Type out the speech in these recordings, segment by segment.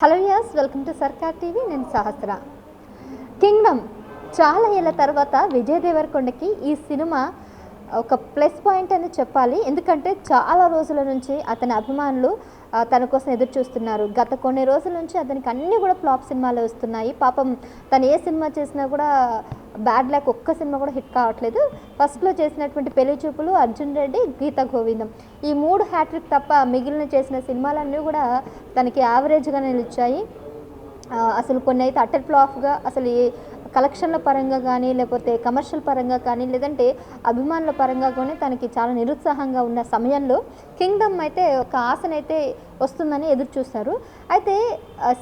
Hello yes, welcome to సర్కార్ TV. నేను సహస్ర. Kingdom చాలా ఏళ్ళ తర్వాత విజయ్ దేవరకొండకి ఈ సినిమా ఒక ప్లస్ పాయింట్ అని చెప్పాలి. ఎందుకంటే చాలా రోజుల నుంచి అతని అభిమానులు తన కోసం ఎదురు చూస్తున్నారు. గత కొన్ని రోజుల నుంచి అతనికి అన్నీ కూడా ఫ్లాప్ సినిమాలు వస్తున్నాయి. పాపం తను ఏ సినిమా చేసినా కూడా బ్యాడ్ లక్, ఒక్క సినిమా కూడా హిట్ కావట్లేదు. ఫస్ట్లో చేసినటువంటి పెళ్లి చూపులు, అర్జున్ రెడ్డి, గీత గోవిందం, ఈ 3 హ్యాట్రిక్ తప్ప మిగిలిన చేసిన సినిమాలన్నీ కూడా తనకి యావరేజ్గా నిలిచాయి. అసలు కొన్ని అయితే అటర్ ఫ్లాప్గా, అసలు కలెక్షన్ల పరంగా కానీ, లేకపోతే కమర్షియల్ పరంగా కానీ, లేదంటే అభిమానుల పరంగా కానీ తనకి చాలా నిరుత్సాహంగా ఉన్న సమయంలో కింగ్డమ్ అయితే ఒక ఆశనైతే వస్తుందని ఎదురు చూస్తారు. అయితే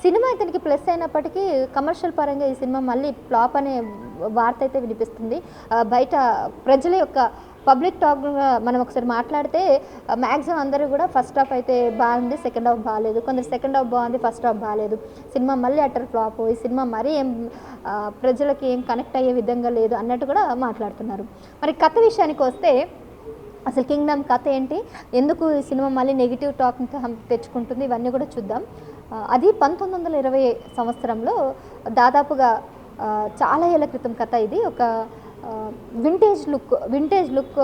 సినిమా ఇతనికి ప్లస్ అయినప్పటికీ కమర్షియల్ పరంగా ఈ సినిమా మళ్ళీ ఫ్లాప్ అనే వార్త అయితే వినిపిస్తుంది. బయట ప్రజల యొక్క పబ్లిక్ టాక్గా మనం ఒకసారి మాట్లాడితే మ్యాక్సిమం అందరూ కూడా ఫస్ట్ హాఫ్ అయితే బాగుంది, సెకండ్ హాఫ్ బాగాలేదు, కొందరు సెకండ్ హాఫ్ బాగుంది, ఫస్ట్ హాఫ్ బాగాలేదు, సినిమా మళ్ళీ అటర్ ఫ్లాప్, ఈ సినిమా మరీ ఏం ప్రజలకి ఏం కనెక్ట్ అయ్యే విధంగా లేదు అన్నట్టు కూడా మాట్లాడుతున్నారు. మరి కథ విషయానికి వస్తే అసలు కింగ్డమ్ కథ ఏంటి, ఎందుకు ఈ సినిమా మళ్ళీ నెగిటివ్ టాక్ని తెచ్చుకుంటుంది, ఇవన్నీ కూడా చూద్దాం. అది 1920 సంవత్సరంలో దాదాపుగా చాలా ఏళ్ళ క్రితం కథ ఇది. ఒక వింటేజ్ లుక్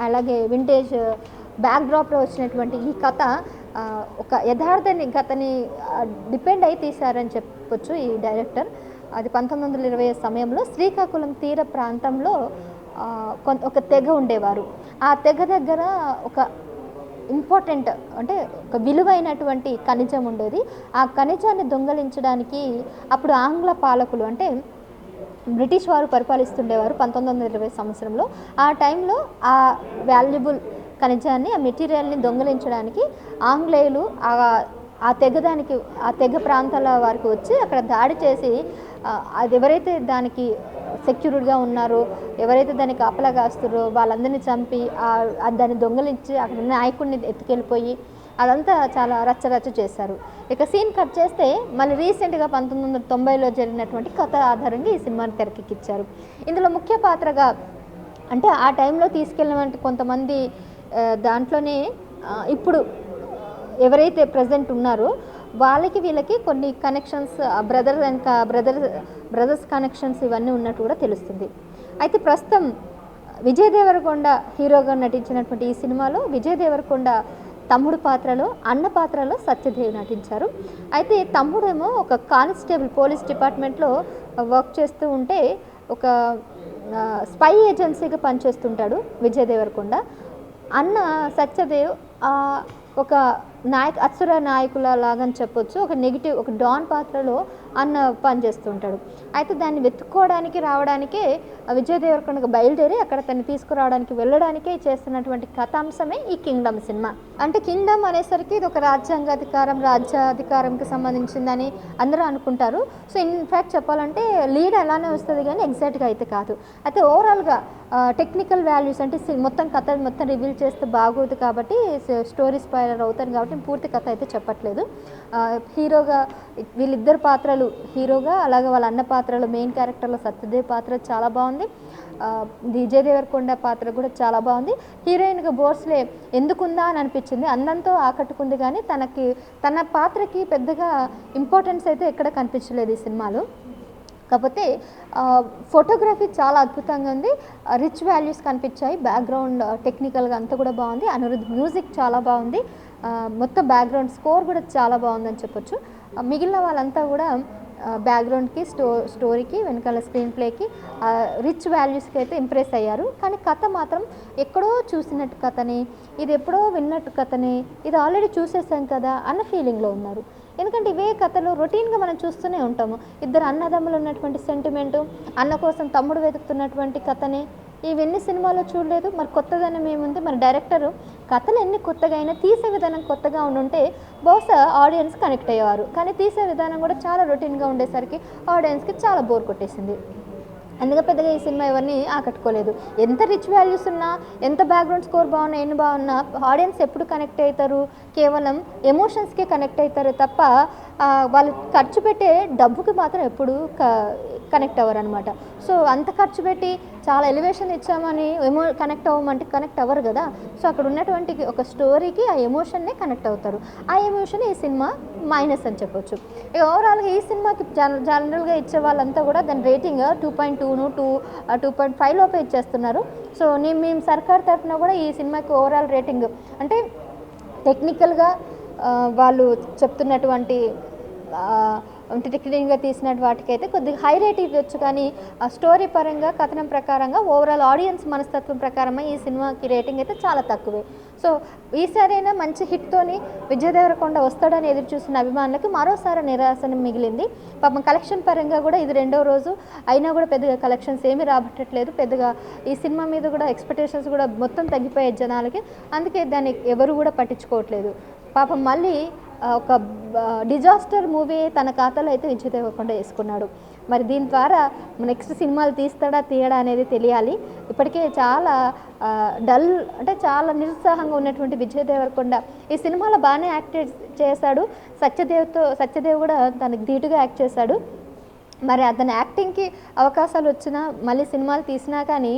అలాగే వింటేజ్ బ్యాక్డ్రాప్లో వచ్చినటువంటి ఈ కథ ఒక యథార్థని కథని డిపెండ్ అయి తీశారని చెప్పొచ్చు ఈ డైరెక్టర్. అది 1920 సమయంలో శ్రీకాకుళం తీర ప్రాంతంలో ఒక తెగ ఉండేవారు. ఆ తెగ దగ్గర ఒక ఇంపార్టెంట్ అంటే ఒక విలువైనటువంటి ఖనిజం ఉండేది. ఆ ఖనిజాన్ని దొంగలించడానికి అప్పుడు ఆంగ్ల పాలకులు అంటే బ్రిటిష్ వారు పరిపాలిస్తుండేవారు 1920 సంవత్సరంలో. ఆ టైంలో ఆ వాల్యుబుల్ ఖనిజాన్ని, ఆ మెటీరియల్ని దొంగలించడానికి ఆంగ్లేయులు ఆ తెగ ప్రాంతాల వారికి వచ్చి అక్కడ దాడి చేసి అది ఎవరైతే దానికి సెక్యూర్డ్గా ఉన్నారో, ఎవరైతే దానికి కాపలా కాస్తారో వాళ్ళందరినీ చంపి దాన్ని దొంగలించి అక్కడ నాయకుడిని ఎత్తుకెళ్ళిపోయి అదంతా చాలా రచ్చరచ్చ చేశారు. ఇక సీన్ కట్ చేస్తే మళ్ళీ రీసెంట్గా 1990లో జరిగినటువంటి కథ ఆధారంగా ఈ సినిమాని తెరకెక్కించారు. ఇందులో ముఖ్య పాత్రగా అంటే ఆ టైంలో తీసుకెళ్ళినటువంటి కొంతమంది దాంట్లోనే ఇప్పుడు ఎవరైతే ప్రజెంట్ ఉన్నారో వాళ్ళకి వీళ్ళకి కొన్ని కనెక్షన్స్, బ్రదర్స్ కనెక్షన్స్ ఇవన్నీ ఉన్నట్టు కూడా తెలుస్తుంది. అయితే ప్రస్తుతం విజయ్ దేవరకొండ హీరోగా నటించినటువంటి ఈ సినిమాలో విజయ్ దేవరకొండ తమ్ముడు పాత్రలో, అన్న పాత్రలో సత్యదేవ్ నటించారు. అయితే తమ్ముడేమో ఒక కానిస్టేబుల్ పోలీస్ డిపార్ట్మెంట్లో వర్క్ చేస్తూ ఉంటే ఒక స్పై ఏజెన్సీగా పనిచేస్తుంటాడు విజయ్ దేవరకొండ. అన్న సత్యదేవ్ ఒక అసుర నాయకుల లాగని చెప్పొచ్చు, ఒక నెగిటివ్, ఒక డాన్ పాత్రలో అన్న పనిచేస్తుంటాడు. అయితే దాన్ని వెతుక్కోవడానికి రావడానికే విజయ్ దేవరకొండకు బయలుదేరి అక్కడ తను తీసుకురావడానికి వెళ్ళడానికే చేస్తున్నటువంటి కథాంశమే ఈ కింగ్డమ్ సినిమా. అంటే కింగ్డమ్ అనేసరికి ఇది ఒక రాజ్యాధికారంకి సంబంధించిందని అందరూ అనుకుంటారు. సో ఇన్ఫ్యాక్ట్ చెప్పాలంటే లీడ్ అలానే వస్తుంది కానీ ఎగ్జాక్ట్గా అయితే కాదు. అయితే ఓవరాల్గా టెక్నికల్ వాల్యూస్ అంటే మొత్తం కథ మొత్తం రివీల్ చేస్తే బాగోదు కాబట్టి స్టోరీ స్పాయిలర్ అవుతాను కాబట్టి పూర్తి కథ అయితే చెప్పట్లేదు. హీరోగా వీళ్ళిద్దరు పాత్రలు హీరోగా, అలాగే వాళ్ళ అన్న పాత్రలో మెయిన్ క్యారెక్టర్లో సత్యదేవ్ పాత్ర చాలా బాగుంది. విజయ్ దేవరకొండ పాత్ర కూడా చాలా బాగుంది. హీరోయిన్గా భోస్లే ఎందుకుందా అని అనిపించింది, అందంతో ఆకట్టుకుంది కానీ తన పాత్రకి పెద్దగా ఇంపార్టెన్స్ అయితే ఎక్కడ కనిపించలేదు ఈ సినిమాలో. కాకపోతే ఫోటోగ్రఫీ చాలా అద్భుతంగా ఉంది, రిచ్ వాల్యూస్ కనిపించాయి, బ్యాక్గ్రౌండ్ టెక్నికల్గా అంతా కూడా బాగుంది, అనిరుద్ధ్ మ్యూజిక్ చాలా బాగుంది, మొత్తం బ్యాక్గ్రౌండ్ స్కోర్ కూడా చాలా బాగుందని చెప్పొచ్చు. మిగిలిన వాళ్ళంతా కూడా బ్యాక్గ్రౌండ్కి, స్టోరీకి, వెనకాల స్క్రీన్ ప్లేకి, రిచ్ వాల్యూస్కి అయితే ఇంప్రెస్ అయ్యారు. కానీ కథ మాత్రం ఎక్కడో చూసినట్టు కథని, ఇది ఎప్పుడో విన్నట్టు కథని, ఇది ఆల్రెడీ చూసేసాం కదా అన్న ఫీలింగ్లో ఉన్నారు. ఎందుకంటే ఇవే కథలు రొటీన్గా మనం చూస్తూనే ఉంటాము. ఇద్దరు అన్నదమ్ములు ఉన్నటువంటి సెంటిమెంటు, అన్న కోసం తమ్ముడు వెతుకుతున్నటువంటి కథని ఇవన్నీ సినిమాలో చూడలేదు. మరి కొత్తదనం ఏముంది? మరి డైరెక్టరు కథలు ఎన్ని కొత్తగా అయినా తీసే విధానం కొత్తగా ఉండుంటే బహుశా ఆడియన్స్ కనెక్ట్ అయ్యేవారు. కానీ తీసే విధానం కూడా చాలా రొటీన్గా ఉండేసరికి ఆడియన్స్కి చాలా బోర్ కొట్టేసింది. అందుకే పెద్దగా ఈ సినిమా ఎవరిని ఆకట్టుకోలేదు. ఎంత రిచ్ వాల్యూస్ ఉన్నా, ఎంత బ్యాక్గ్రౌండ్ స్కోర్ బాగున్నా, ఎన్ని బాగున్నా ఆడియన్స్ ఎప్పుడు కనెక్ట్ అవుతారు? కేవలం ఎమోషన్స్కే కనెక్ట్ అవుతారు తప్ప వాళ్ళు ఖర్చు పెట్టే డబ్బుకి మాత్రం ఎప్పుడు కనెక్ట్ అవ్వరు అనమాట. సో అంత ఖర్చు పెట్టి చాలా ఎలివేషన్ ఇచ్చామని కనెక్ట్ అవ్వమంటే కనెక్ట్ అవ్వరు కదా. సో అక్కడ ఉన్నటువంటి ఒక స్టోరీకి ఆ ఎమోషన్నే కనెక్ట్ అవుతారు. ఆ ఎమోషన్ ఈ సినిమా మైనస్ అని చెప్పొచ్చు. ఇక ఓవరాల్గా ఈ సినిమాకి జనరల్గా ఇచ్చే వాళ్ళంతా కూడా దాని రేటింగ్ 2.2 2.5 లోపే ఇచ్చేస్తున్నారు. సో మేము సర్కార్ తరఫున కూడా ఈ సినిమాకి ఓవరాల్ రేటింగ్ అంటే టెక్నికల్గా వాళ్ళు చెప్తున్నటువంటి అంటే టెక్నికల్గా తీసినట్టు వాటికైతే కొద్దిగా హై రేట్ ఇవ్వచ్చు, కానీ ఆ స్టోరీ పరంగా కథనం ప్రకారంగా ఓవరాల్ ఆడియన్స్ మనస్తత్వం ప్రకారమే ఈ సినిమాకి రేటింగ్ అయితే చాలా తక్కువే. సో ఈసారైనా మంచి హిట్తోని విజయ్ దేవరకొండ వస్తాడని ఎదురు చూసిన అభిమానులకి మరోసారి నిరాశను మిగిలింది. పాపం కలెక్షన్ పరంగా కూడా ఇది 2వ రోజు అయినా కూడా పెద్దగా కలెక్షన్స్ ఏమీ రాబట్టట్లేదు. పెద్దగా ఈ సినిమా మీద కూడా ఎక్స్పెక్టేషన్స్ కూడా మొత్తం తగ్గిపోయే జనాలకి, అందుకే దాన్ని ఎవరు కూడా పట్టించుకోవట్లేదు. పాపం మళ్ళీ ఒక డిజాస్టర్ మూవీ తన ఖాతాలో అయితే విజయ్ దేవరకొండ వేసుకున్నాడు. మరి దీని ద్వారా నెక్స్ట్ సినిమాలు తీయడా అనేది తెలియాలి. ఇప్పటికే చాలా డల్ అంటే చాలా నిరుత్సాహంగా ఉన్నటువంటి విజయ్ దేవరకొండ ఈ సినిమాలో బాగానే యాక్ట్ చేశాడు. సత్యదేవ్ కూడా తనకి ధీటుగా యాక్ట్ చేశాడు. మరి అతని యాక్టింగ్కి అవకాశాలు వచ్చినా మళ్ళీ సినిమాలు తీసినా కానీ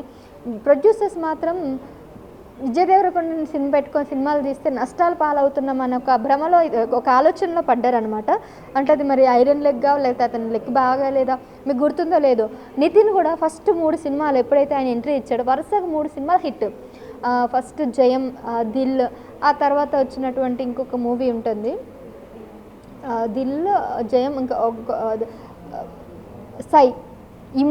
ప్రొడ్యూసర్స్ మాత్రం విజయ్ దేవరకొండని సినిమాలు తీస్తే నష్టాలు పాలవుతున్నాం అన్న ఒక భ్రమలో ఒక ఆలోచనలో పడ్డారనమాట. అంటే అది మరి ఐరన్ లెగ్గా లేకపోతే అతని లెగ్ బాగా లేదా మీకు గుర్తుందో లేదో, నితిన్ కూడా ఫస్ట్ 3 సినిమాలు ఎప్పుడైతే ఆయన ఎంట్రీ ఇచ్చాడో వరుసగా 3 సినిమాలు హిట్. ఫస్ట్ జయం, దిల్, ఆ తర్వాత వచ్చినటువంటి ఇంకొక మూవీ ఉంటుంది దిల్, జయం, ఇంకా సై. ఈ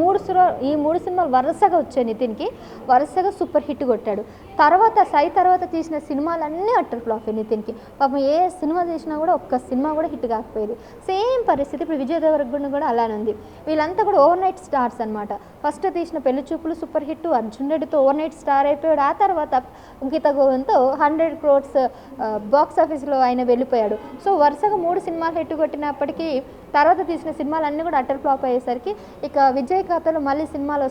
మూడు సినిమాలు వరుసగా వచ్చాయి నితిన్కి, వరుసగా సూపర్ హిట్ కొట్టాడు. తర్వాత సై తర్వాత తీసిన సినిమాలన్నీ అట్టర్ ఫ్లాప్ నితిన్కి. పాపం ఏ సినిమా తీసినా కూడా ఒక్క సినిమా కూడా హిట్ కాకపోయేది. సేమ్ పరిస్థితి ఇప్పుడు విజయ్ దేవరకొండ కూడా అలానే ఉంది. వీళ్ళంతా కూడా ఓవర్ నైట్ స్టార్స్ అనమాట. ఫస్ట్ తీసిన పెళ్లి చూపులు సూపర్ హిట్, అర్జున్ రెడ్డితో ఓవర్ నైట్ స్టార్ అయిపోయాడు. ఆ తర్వాత గీత గోవింద్తో 100 crores బాక్స్ ఆఫీస్లో ఆయన వెళ్ళిపోయాడు. సో వరుసగా 3 సినిమాలు హిట్ కొట్టినప్పటికీ తర్వాత తీసిన సినిమాలన్నీ కూడా అట్టర్ ఫ్లాప్ అయ్యేసరికి ఇక విజయ్ ఖాతాలో మళ్ళీ సినిమాలు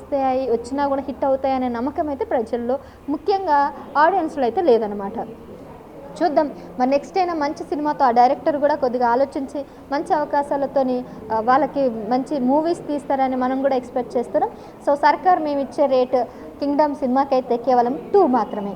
వచ్చినా కూడా హిట్ అవుతాయనే నమ్మకం అయితే ప్రజల్లో ముఖ్యంగా ఆడియన్స్లో అయితే లేదనమాట. చూద్దాం మరి నెక్స్ట్ అయినా మంచి సినిమాతో ఆ డైరెక్టర్ కూడా కొద్దిగా ఆలోచించి మంచి అవకాశాలతోని వాళ్ళకి మంచి మూవీస్ తీస్తారని మనం కూడా ఎక్స్పెక్ట్ చేస్తున్నాం. సో సర్కార్ మేము ఇచ్చే రేట్ కింగ్డమ్ సినిమాకి అయితే కేవలం 2 మాత్రమే.